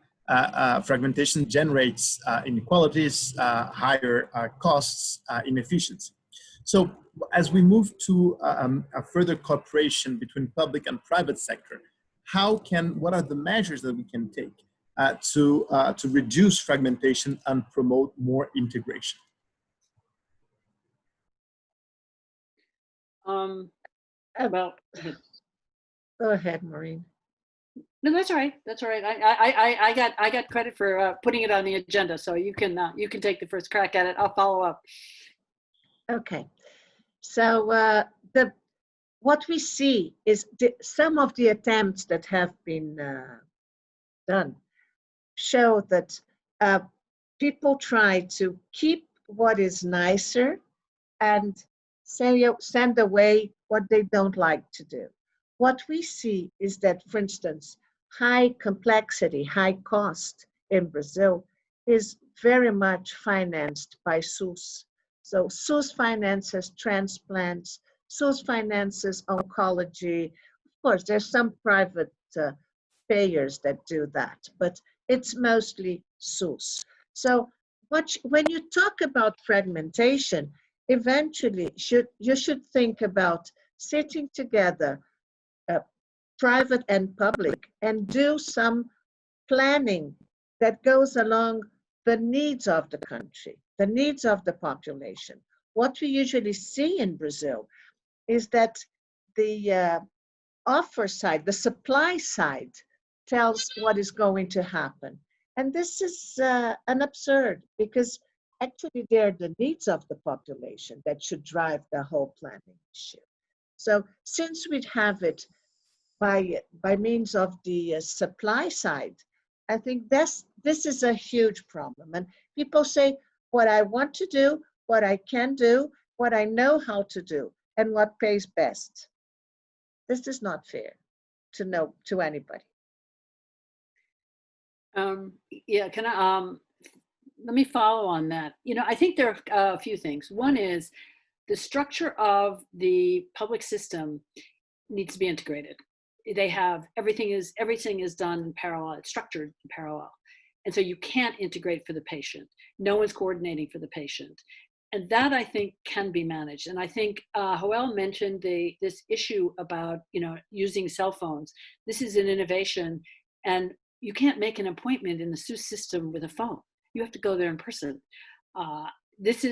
fragmentation generates inequalities, higher costs, inefficiency. So as we move to a further cooperation between public and private sector, what are the measures that we can take to reduce fragmentation and promote more integration? Well, Go ahead, Maureen. no, that's all right. That's all right. I got credit for putting it on the agenda, so you can take the first crack at it. I'll follow up. Okay, so what we see is some of the attempts that have been done show that people try to keep what is nicer and send away what they don't like to do. What we see is that, for instance, high complexity, high cost in Brazil is very much financed by SUS. So SUS finances transplants, SUS finances oncology. Of course, there's some private payers that do that, but it's mostly SUS. So when you talk about fragmentation, eventually you should think about sitting together, private and public, and do some planning that goes along the needs of the country, the needs of the population. What we usually see in Brazil is that the offer side, the supply side, tells what is going to happen. And this is an absurd, because actually they're the needs of the population that should drive the whole planning issue. So since we have it by means of the supply side, I think this is a huge problem. And people say, what I want to do, what I can do, what I know how to do, and what pays best. This is not fair to anybody. Yeah, can I, let me follow on that. You know, I think there are a few things. One is the structure of the public system needs to be integrated. They have, everything is done in parallel, it's structured in parallel. And so you can't integrate for the patient. No one's coordinating for the patient. And that, I think, can be managed. And I think Joel mentioned this issue about, you know, using cell phones. This is an innovation, and you can't make an appointment in the SUS system with a phone. You have to go there in person. This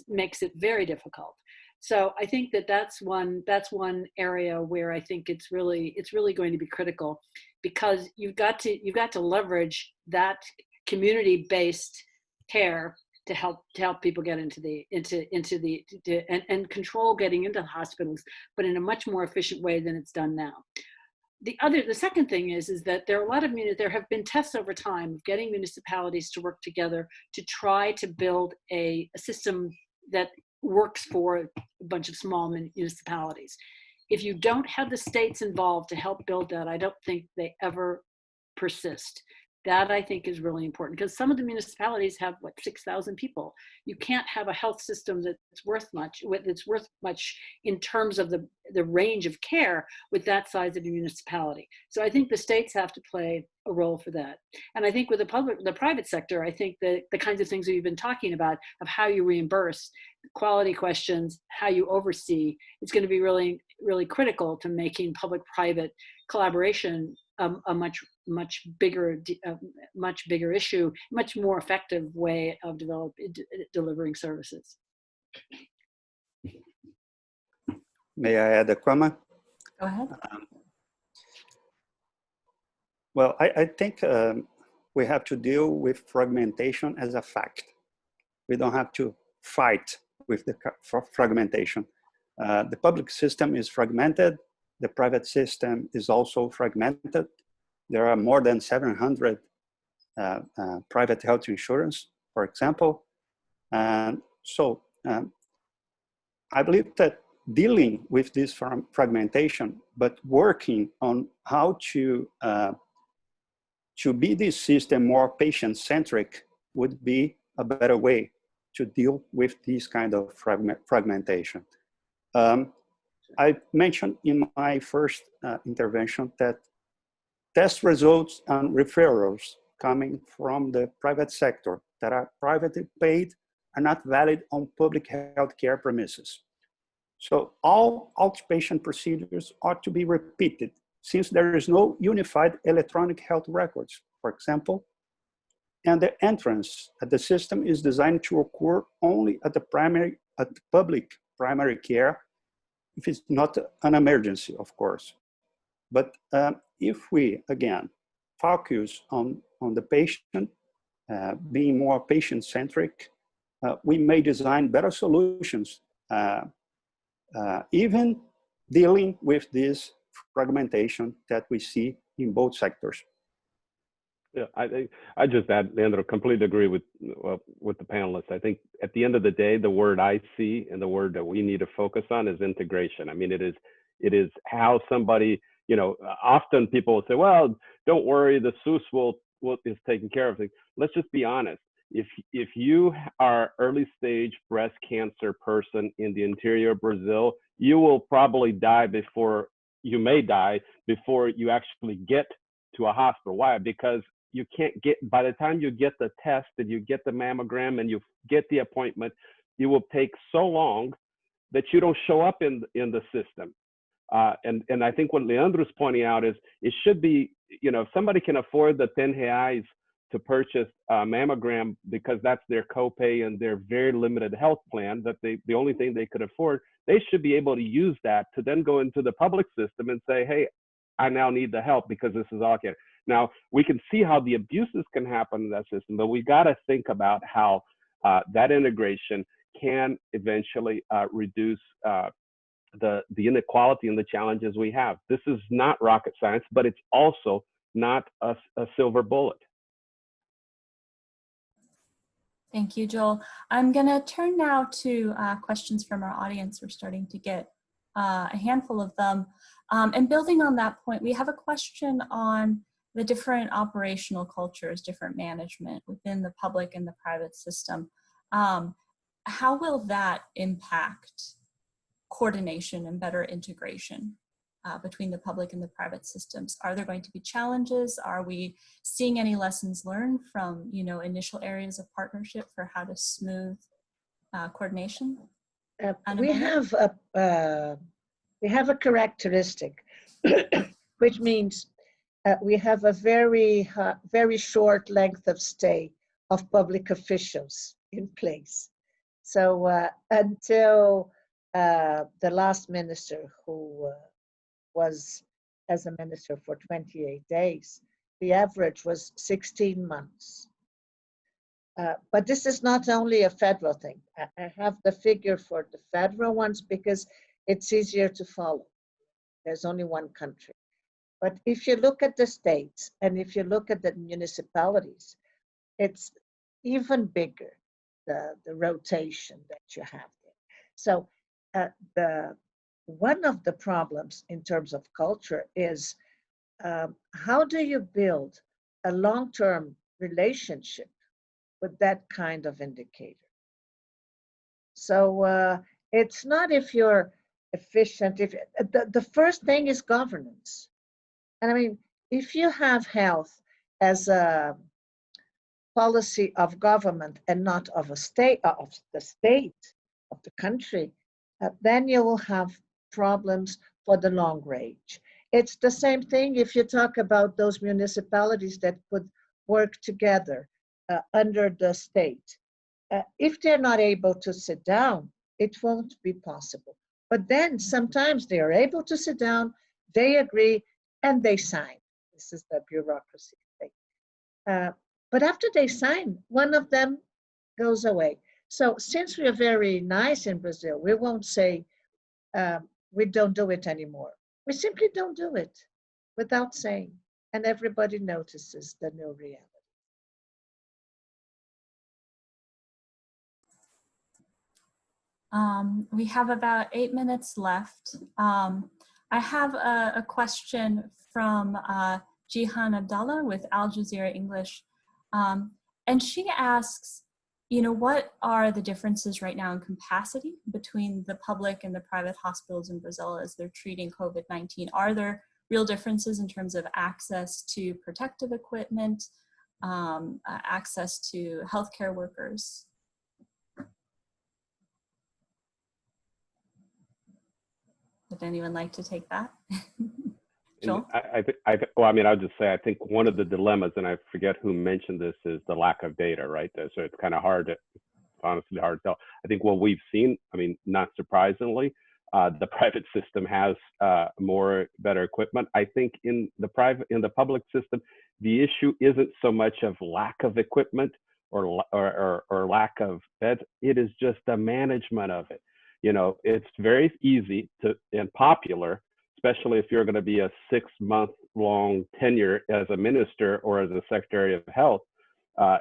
makes it very difficult. So I think that's one area where I think it's really going to be critical, because you've got to leverage that community-based care to help people get and control getting into the hospitals, but in a much more efficient way than it's done now. The second thing is that there have been tests over time of getting municipalities to work together to try to build a system that works for a bunch of small municipalities. If you don't have the states involved to help build that, I don't think they ever persist. That, I think, is really important, because some of the municipalities have, 6,000 people. You can't have a health system that's worth much in terms of the range of care with that size of a municipality. So I think the states have to play a role for that. And I think with the private sector, I think the kinds of things we've been talking about, of how you reimburse, quality questions, how you oversee, it's going to be really, really critical to making public-private collaboration a much bigger issue, much more effective way of delivering services. May I add a comment? Go ahead. Well, I think we have to deal with fragmentation as a fact. We don't have to fight with the fragmentation. The public system is fragmented. The private system is also fragmented. There are more than 700 private health insurance, for example. And so I believe that dealing with this fragmentation, but working on how to be this system more patient-centric would be a better way to deal with this kind of fragmentation. I mentioned in my first intervention that test results and referrals coming from the private sector that are privately paid are not valid on public healthcare premises. So all outpatient procedures ought to be repeated, since there is no unified electronic health records, for example, and the entrance at the system is designed to occur only at the public primary care, if it's not an emergency, of course. But if we, again, focus on the patient, being more patient-centric, we may design better solutions, even dealing with this fragmentation that we see in both sectors. Yeah, I just add, Leandro, completely agree with the panelists. I think at the end of the day, the word I see and the word that we need to focus on is integration. I mean, it is how somebody, you know, often people will say, well, don't worry, the SUS is taking care of things. Let's just be honest. If you are early stage breast cancer person in the interior of Brazil, you will probably you may die before you actually get to a hospital. Why? Because you can't by the time you get the test and you get the mammogram and you get the appointment, it will take so long that you don't show up in the system. And I think what Leandro's pointing out is it should be, you know, if somebody can afford the 10 reais to purchase a mammogram because that's their copay and their very limited health plan, that the only thing they could afford, they should be able to use that to then go into the public system and say, hey, I now need the help because this is all okay. Now, we can see how the abuses can happen in that system, but we got to think about how that integration can eventually reduce the inequality and the challenges we have. This is not rocket science, but it's also not a silver bullet. Thank you, Joel. I'm going to turn now to questions from our audience. We're starting to get a handful of them. And building on that point, we have a question on the different operational cultures, different management within the public and the private system. How will that impact coordination and better integration between the public and the private systems? Are there going to be challenges? Are we seeing any lessons learned from, initial areas of partnership for how to smooth coordination? We have a characteristic, which means we have a very short length of stay of public officials in place. So until the last minister, who was as a minister for 28 days, the average was 16 months. But this is not only a federal thing. I have the figure for the federal ones because it's easier to follow. There's only one country. But if you look at the states and if you look at the municipalities, it's even bigger, the rotation that you have there. So one of the problems in terms of culture is how do you build a long-term relationship with that kind of indicator? So it's not if you're efficient. The first thing is governance. And I mean, if you have health as a policy of government and not of a state, of the country, then you will have problems for the long range. It's the same thing if you talk about those municipalities that would work together under the state. If they're not able to sit down, it won't be possible. But then sometimes they are able to sit down, they agree, and they sign. This is the bureaucracy thing. But after they sign, one of them goes away. So since we are very nice in Brazil, we won't say we don't do it anymore. We simply don't do it without saying, and everybody notices the new reality. We have about 8 minutes left. I have a question from Jihan Abdallah with Al Jazeera English. And she asks, what are the differences right now in capacity between the public and the private hospitals in Brazil as they're treating COVID-19? Are there real differences in terms of access to protective equipment, access to healthcare workers? Would anyone like to take that? Joel? I'll just say, I think one of the dilemmas, and I forget who mentioned this, is the lack of data, right? So it's kind of honestly hard to tell. I think what we've seen, not surprisingly, the private system has better equipment. I think in the public system, the issue isn't so much of lack of equipment or lack of beds. It is just the management of it. It's very easy and popular, especially if you're going to be a 6-month-long tenure as a minister or as a secretary of health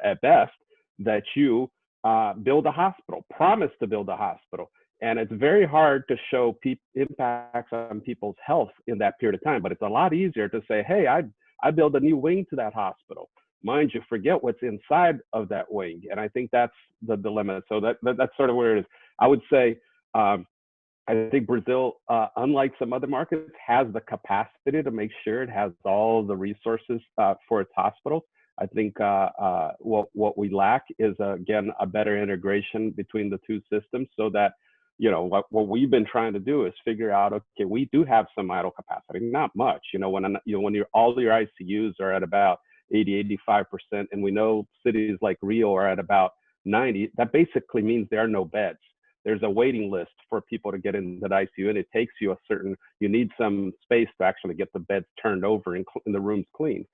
at best, that you build a hospital, promise to build a hospital. And it's very hard to show impacts on people's health in that period of time. But it's a lot easier to say, hey, I build a new wing to that hospital. Mind you, forget what's inside of that wing. And I think that's the dilemma. So that's sort of where it is. I would say, I think Brazil, unlike some other markets, has the capacity to make sure it has all the resources for its hospitals. I think what we lack is, again, a better integration between the two systems, so that, what we've been trying to do is figure out, okay, we do have some idle capacity, not much. When all your ICUs are at about 85%, and we know cities like Rio are at about 90, that basically means there are no beds. There's a waiting list for people to get into the ICU, and it takes you you need some space to actually get the beds turned over and the rooms cleaned.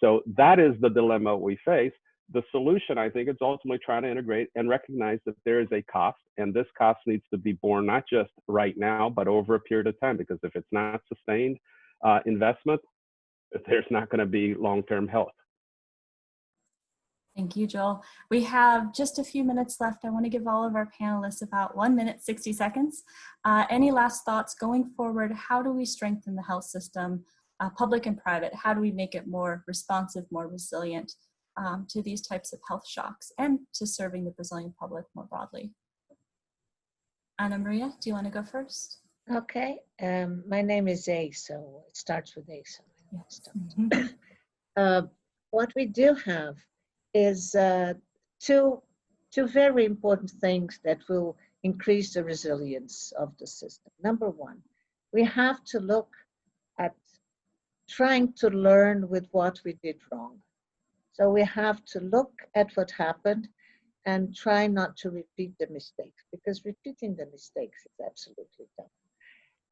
So that is the dilemma we face. The solution, I think, is ultimately trying to integrate and recognize that there is a cost, and this cost needs to be borne not just right now, but over a period of time, because if it's not sustained investment, there's not going to be long-term health. Thank you, Joel. We have just a few minutes left. I want to give all of our panelists about 1 minute, 60 seconds. Any last thoughts going forward? How do we strengthen the health system, public and private? How do we make it more responsive, more resilient to these types of health shocks and to serving the Brazilian public more broadly? Ana Maria, do you want to go first? Okay, my name is A, so it starts with A. So Yes. what we do have is two very important things that will increase the resilience of the system. Number one, we have to look at trying to learn with what we did wrong. So we have to look at what happened and try not to repeat the mistakes, because repeating the mistakes is absolutely dumb.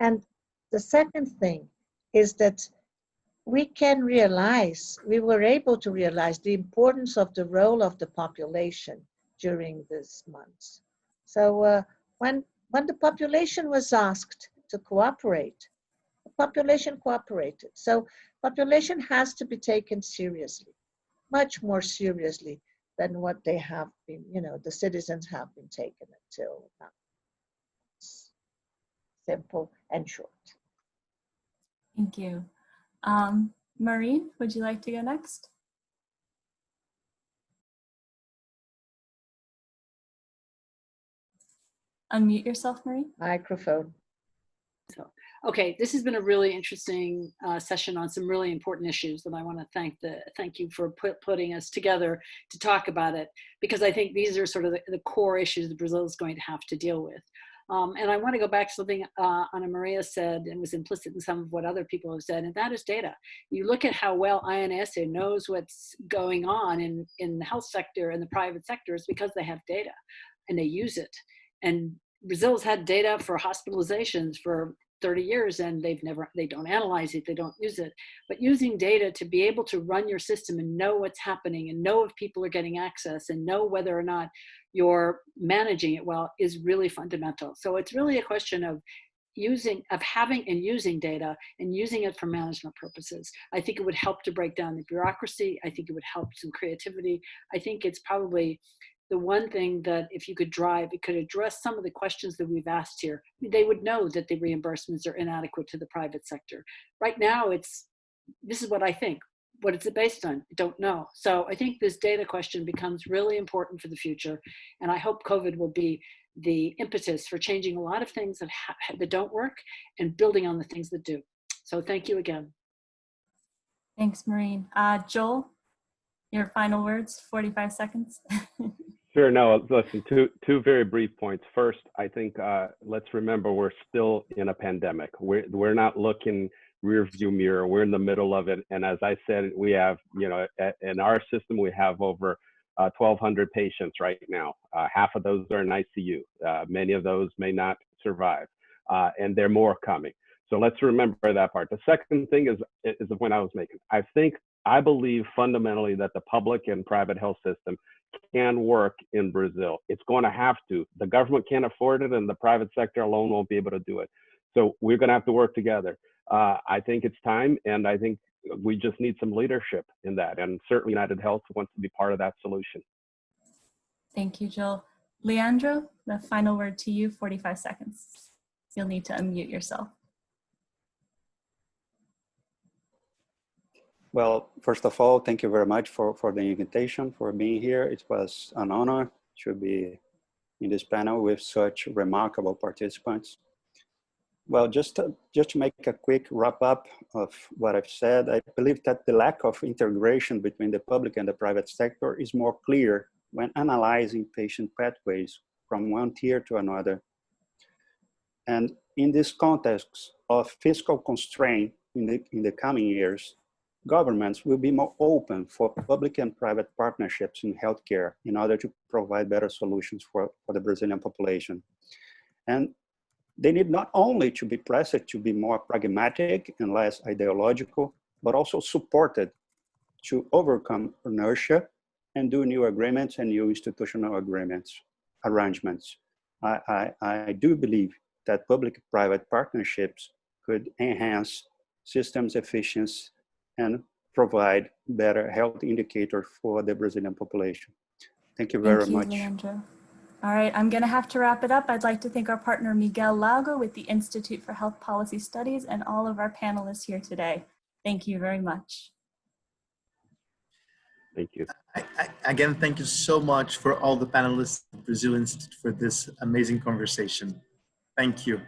And the second thing is that we were able to realize the importance of the role of the population during these months. So when the population was asked to cooperate, the population cooperated. So population has to be taken seriously, much more seriously than what they have been, the citizens have been taken until now. It's simple and short. Thank you. Maureen, would you like to go next? Unmute yourself, Maureen. Microphone. Okay, this has been a really interesting session on some really important issues, and I want to thank you for putting us together to talk about it, because I think these are sort of the core issues that Brazil is going to have to deal with. And I want to go back to something Ana Maria said and was implicit in some of what other people have said, and that is data. You look at how well INS knows what's going on in the health sector and the private sectors because they have data and they use it. And Brazil's had data for hospitalizations for 30 years and they don't analyze it, they don't use it. But using data to be able to run your system and know what's happening and know if people are getting access and know whether or not you're managing it well is really fundamental. So it's really a question of having and using data and using it for management purposes. I think it would help to break down the bureaucracy. I think it would help some creativity. I think it's probably the one thing that if you could drive, it could address some of the questions that we've asked here. They would know that the reimbursements are inadequate to the private sector. Right now, this is what I think. What is it based on? I don't know. So I think this data question becomes really important for the future. And I hope COVID will be the impetus for changing a lot of things that don't work and building on the things that do. So thank you again. Thanks, Maureen. Joel, your final words, 45 seconds. Sure. No, listen, two very brief points. First, I think let's remember we're still in a pandemic. We're not looking rear view mirror. We're in the middle of it. And as I said, we have, in our system, we have over 1,200 patients right now. Half of those are in ICU. Many of those may not survive, and there are more coming. So let's remember that part. The second thing is the point I was making. I believe fundamentally that the public and private health system can work in Brazil. It's going to have to. The government can't afford it, and the private sector alone won't be able to do it. So we're going to have to work together. I think it's time, and I think we just need some leadership in that. And certainly United Health wants to be part of that solution. Thank you, Joel. Leandro, the final word to you, 45 seconds. You'll need to unmute yourself. Well, first of all, thank you very much for the invitation, for being here. It was an honor to be in this panel with such remarkable participants. Well, just to make a quick wrap up of what I've said, I believe that the lack of integration between the public and the private sector is more clear when analyzing patient pathways from one tier to another. And in this context of fiscal constraint in the coming years, governments will be more open for public and private partnerships in healthcare in order to provide better solutions for the Brazilian population. And they need not only to be pressed to be more pragmatic and less ideological, but also supported to overcome inertia and do new agreements and new institutional arrangements. I do believe that public-private partnerships could enhance systems efficiency and provide better health indicators for the Brazilian population. Thank you very much. Thank you, Leandro. All right, I'm going to have to wrap it up. I'd like to thank our partner Miguel Lago with the Institute for Health Policy Studies and all of our panelists here today. Thank you very much. Thank you. Again, thank you so much for all the panelists at the Brazil Institute for this amazing conversation. Thank you.